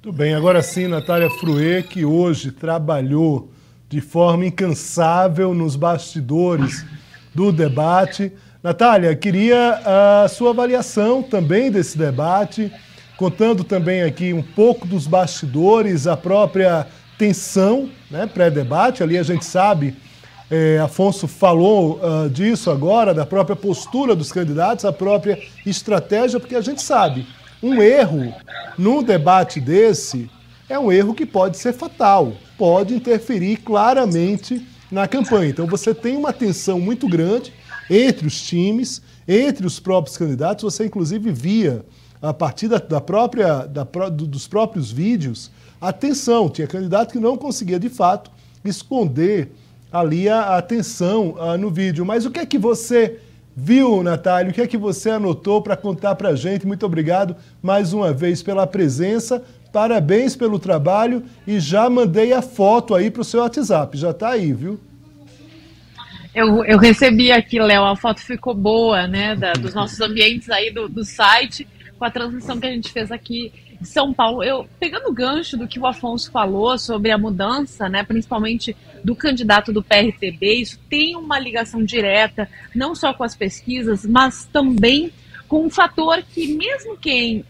Muito bem, agora sim, Natália Fruet, que hoje trabalhou de forma incansável nos bastidores do debate. Natália, queria a sua avaliação também desse debate, contando também aqui um pouco dos bastidores, a própria tensão, né, pré-debate. Ali a gente sabe, Afonso falou disso agora, da própria postura dos candidatos, a própria estratégia, porque a gente sabe, um erro num debate desse é um erro que pode ser fatal, pode interferir claramente na campanha. Então você tem uma tensão muito grande entre os times, entre os próprios candidatos. Você inclusive via, a partir dos próprios vídeos, a tensão. Tinha candidato que não conseguia de fato esconder ali a tensão no vídeo. Mas o que é que você viu, Natália? O que é que você anotou para contar para a gente? Muito obrigado mais uma vez pela presença, parabéns pelo trabalho e já mandei a foto aí para o seu WhatsApp, já está aí, viu? Eu recebi aqui, Léo, a foto ficou boa, né, dos nossos ambientes aí do site, com a transmissão que a gente fez aqui de São Paulo. Pegando o gancho do que o Afonso falou sobre a mudança, né, principalmente do candidato do PRTB, isso tem uma ligação direta, não só com as pesquisas, mas também com um fator que mesmo quem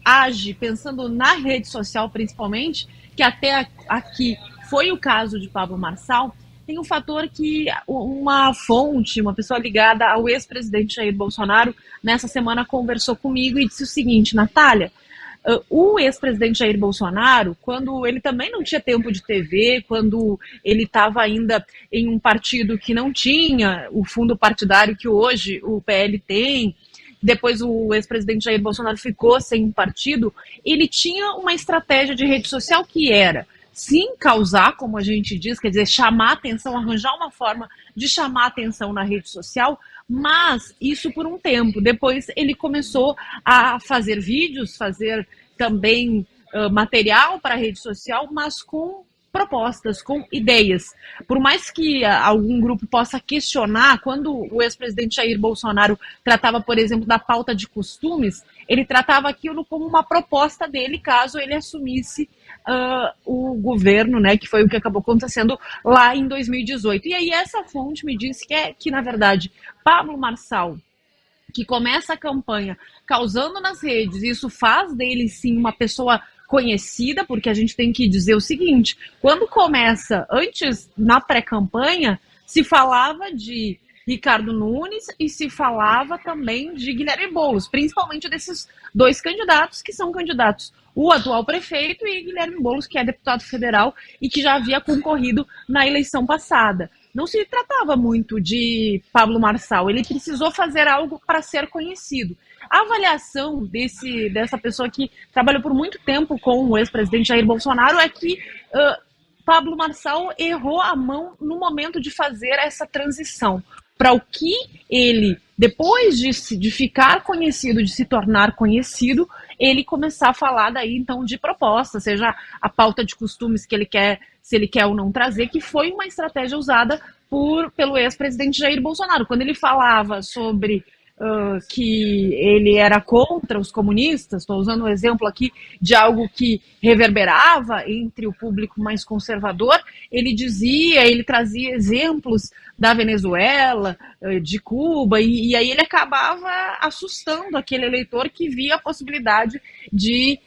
age pensando na rede social principalmente, que até aqui foi o caso de Pablo Marçal, tem um fator que uma fonte, uma pessoa ligada ao ex-presidente Jair Bolsonaro, nessa semana conversou comigo e disse o seguinte: Natália, o ex-presidente Jair Bolsonaro, quando ele também não tinha tempo de TV, quando ele estava ainda em um partido que não tinha o fundo partidário que hoje o PL tem, depois o ex-presidente Jair Bolsonaro ficou sem partido, ele tinha uma estratégia de rede social que era, sim, causar, como a gente diz, quer dizer, chamar atenção, arranjar uma forma de chamar atenção na rede social, mas isso por um tempo. Depois ele começou a fazer vídeos, fazer também material para a rede social, mas com propostas, com ideias. Por mais que algum grupo possa questionar, quando o ex-presidente Jair Bolsonaro tratava, por exemplo, da pauta de costumes, ele tratava aquilo como uma proposta dele, caso ele assumisse o governo, né, que foi o que acabou acontecendo lá em 2018. E aí essa fonte me disse que na verdade, Pablo Marçal, que começa a campanha causando nas redes, isso faz dele sim uma pessoa conhecida, porque a gente tem que dizer o seguinte: quando começa, antes, na pré-campanha, se falava de Ricardo Nunes e se falava também de Guilherme Boulos, principalmente desses dois candidatos, que são candidatos, o atual prefeito e Guilherme Boulos, que é deputado federal e que já havia concorrido na eleição passada. Não se tratava muito de Pablo Marçal, ele precisou fazer algo para ser conhecido. A avaliação dessa pessoa que trabalhou por muito tempo com o ex-presidente Jair Bolsonaro é que Pablo Marçal errou a mão no momento de fazer essa transição para o que ele, depois de ficar conhecido, de se tornar conhecido, ele começar a falar daí então de proposta, seja a pauta de costumes que ele quer, se ele quer ou não trazer, que foi uma estratégia usada pelo ex-presidente Jair Bolsonaro. Quando ele falava sobre que ele era contra os comunistas, estou usando um exemplo aqui de algo que reverberava entre o público mais conservador, ele trazia exemplos da Venezuela, de Cuba, e aí ele acabava assustando aquele eleitor que via a possibilidade de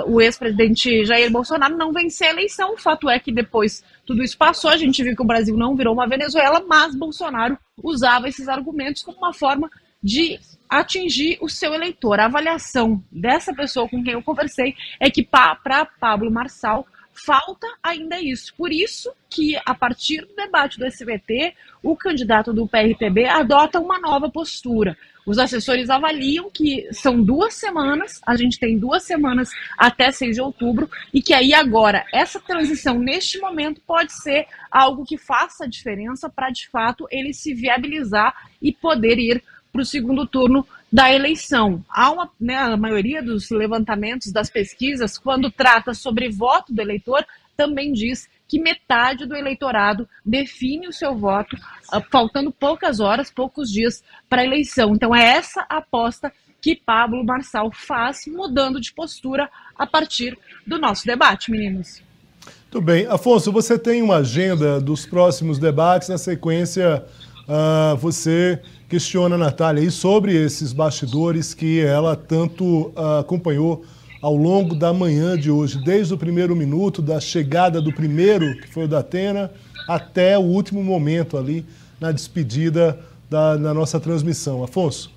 o ex-presidente Jair Bolsonaro não vencer a eleição. O fato é que depois tudo isso passou, a gente viu que o Brasil não virou uma Venezuela, mas Bolsonaro usava esses argumentos como uma forma de atingir o seu eleitor. A avaliação dessa pessoa com quem eu conversei é que para Pablo Marçal falta ainda isso. Por isso que, a partir do debate do SBT, o candidato do PRTB adota uma nova postura. Os assessores avaliam que são 2 semanas, a gente tem 2 semanas até 6 de outubro, e que aí agora, essa transição neste momento pode ser algo que faça a diferença para, de fato, ele se viabilizar e poder ir para o segundo turno da eleição. A maioria dos levantamentos das pesquisas, quando trata sobre voto do eleitor, também diz que metade do eleitorado define o seu voto, faltando poucas horas, poucos dias para a eleição. Então é essa a aposta que Pablo Marçal faz, mudando de postura a partir do nosso debate, meninos. Muito bem. Afonso, você tem uma agenda dos próximos debates. Na sequência, você questiona a Natália aí sobre esses bastidores que ela tanto acompanhou ao longo da manhã de hoje, desde o primeiro minuto da chegada do primeiro, que foi o da Atena, até o último momento ali na despedida da nossa transmissão. Afonso?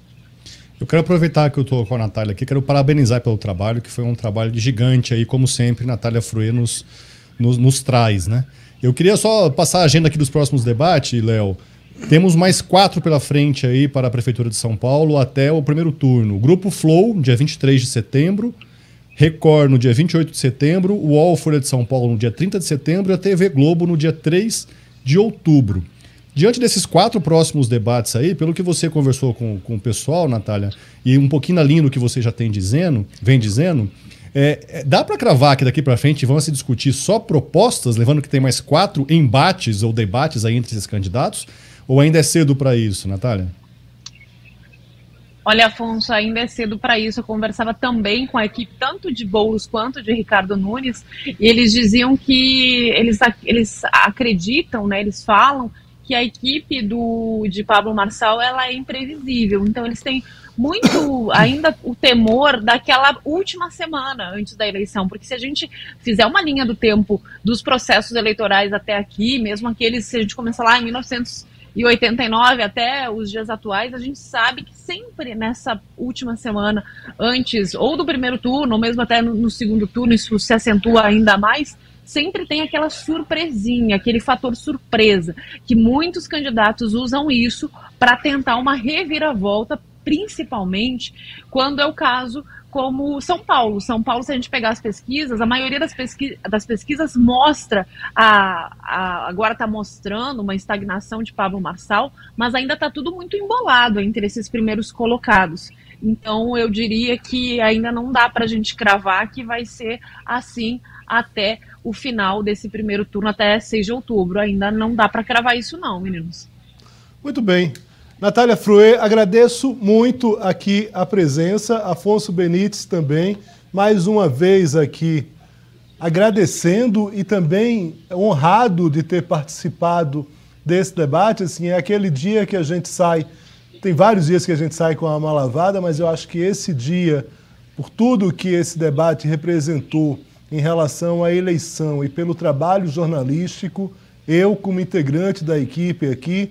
Eu quero aproveitar que eu estou com a Natália aqui, quero parabenizar pelo trabalho, que foi um trabalho de gigante aí, como sempre, Natália Fruê nos traz, né? Eu queria só passar a agenda aqui dos próximos debates, Léo. Temos mais 4 pela frente aí para a Prefeitura de São Paulo até o primeiro turno. O Grupo Flow, dia 23 de setembro, Record no dia 28 de setembro, o UOL Folha de São Paulo no dia 30 de setembro e a TV Globo no dia 3 de outubro. Diante desses 4 próximos debates aí, pelo que você conversou com o pessoal, Natália, e um pouquinho na linha do que você já vem dizendo, dá para cravar que daqui para frente vão se discutir só propostas, levando que tem mais 4 embates ou debates aí entre esses candidatos? Ou ainda é cedo para isso, Natália? Olha, Afonso, ainda é cedo para isso. Eu conversava também com a equipe, tanto de Boulos quanto de Ricardo Nunes, e eles diziam que eles acreditam, né, eles falam que a equipe de Pablo Marçal ela é imprevisível. Então, eles têm muito ainda o temor daquela última semana antes da eleição, porque se a gente fizer uma linha do tempo dos processos eleitorais até aqui, mesmo aqueles, se a gente começar lá em 1989 até os dias atuais, a gente sabe que sempre nessa última semana, antes ou do primeiro turno, ou mesmo até no segundo turno, isso se acentua ainda mais, sempre tem aquela surpresinha, aquele fator surpresa, que muitos candidatos usam isso para tentar uma reviravolta, principalmente quando é o caso como São Paulo. São Paulo, se a gente pegar as pesquisas, a maioria das pesquisas mostra, agora está mostrando uma estagnação de Pablo Marçal, mas ainda está tudo muito embolado entre esses primeiros colocados. Então, eu diria que ainda não dá para a gente cravar que vai ser assim até o final desse primeiro turno, até 6 de outubro. Ainda não dá para cravar isso não, meninos. Muito bem. Natália Fruê, agradeço muito aqui a presença. Afonso Benites também, mais uma vez aqui, agradecendo e também honrado de ter participado desse debate. Assim, é aquele dia que a gente sai, tem vários dias que a gente sai com a mala lavada, mas eu acho que esse dia, por tudo que esse debate representou em relação à eleição e pelo trabalho jornalístico, eu, como integrante da equipe aqui,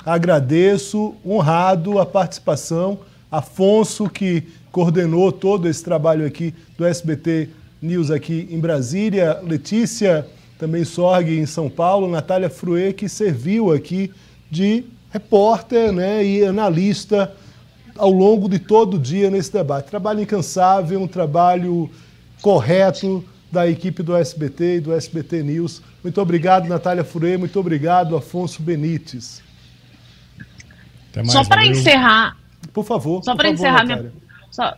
agradeço, honrado a participação. Afonso, que coordenou todo esse trabalho aqui do SBT News aqui em Brasília, Letícia também Sorg em São Paulo, Natália Fruê, que serviu aqui de repórter, né, e analista ao longo de todo o dia nesse debate. Trabalho incansável, um trabalho correto da equipe do SBT e do SBT News. Muito obrigado, Natália Fruê, muito obrigado, Afonso Benites. Só para encerrar, por favor, só para encerrar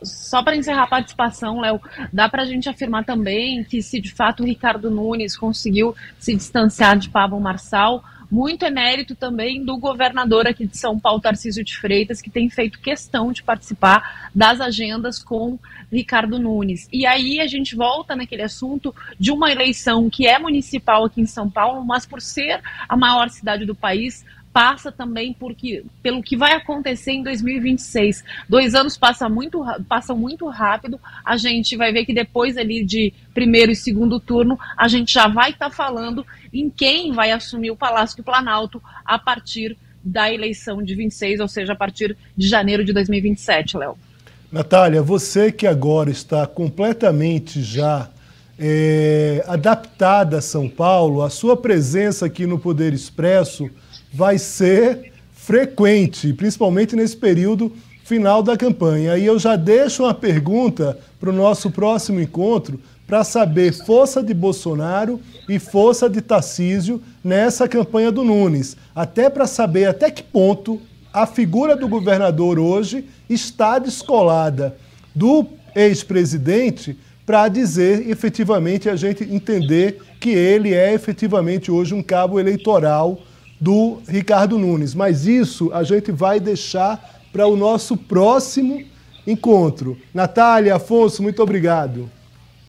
só para encerrar a participação, Léo, dá para a gente afirmar também que se de fato o Ricardo Nunes conseguiu se distanciar de Pablo Marçal, muito é mérito também do governador aqui de São Paulo, Tarcísio de Freitas, que tem feito questão de participar das agendas com Ricardo Nunes. E aí a gente volta naquele assunto de uma eleição que é municipal aqui em São Paulo, mas por ser a maior cidade do país, passa também pelo que vai acontecer em 2026. 2 anos passam muito rápido, a gente vai ver que depois ali de primeiro e segundo turno, a gente já vai estar falando em quem vai assumir o Palácio do Planalto a partir da eleição de 26, ou seja, a partir de janeiro de 2027, Léo. Natália, você que agora está completamente já adaptada a São Paulo, a sua presença aqui no Poder Expresso vai ser frequente, principalmente nesse período final da campanha. E eu já deixo uma pergunta para o nosso próximo encontro para saber força de Bolsonaro e força de Tarcísio nessa campanha do Nunes. Até para saber até que ponto a figura do governador hoje está descolada do ex-presidente para dizer efetivamente, a gente entender que ele é efetivamente hoje um cabo eleitoral do Ricardo Nunes. Mas isso a gente vai deixar para o nosso próximo encontro. Natália, Afonso, muito obrigado.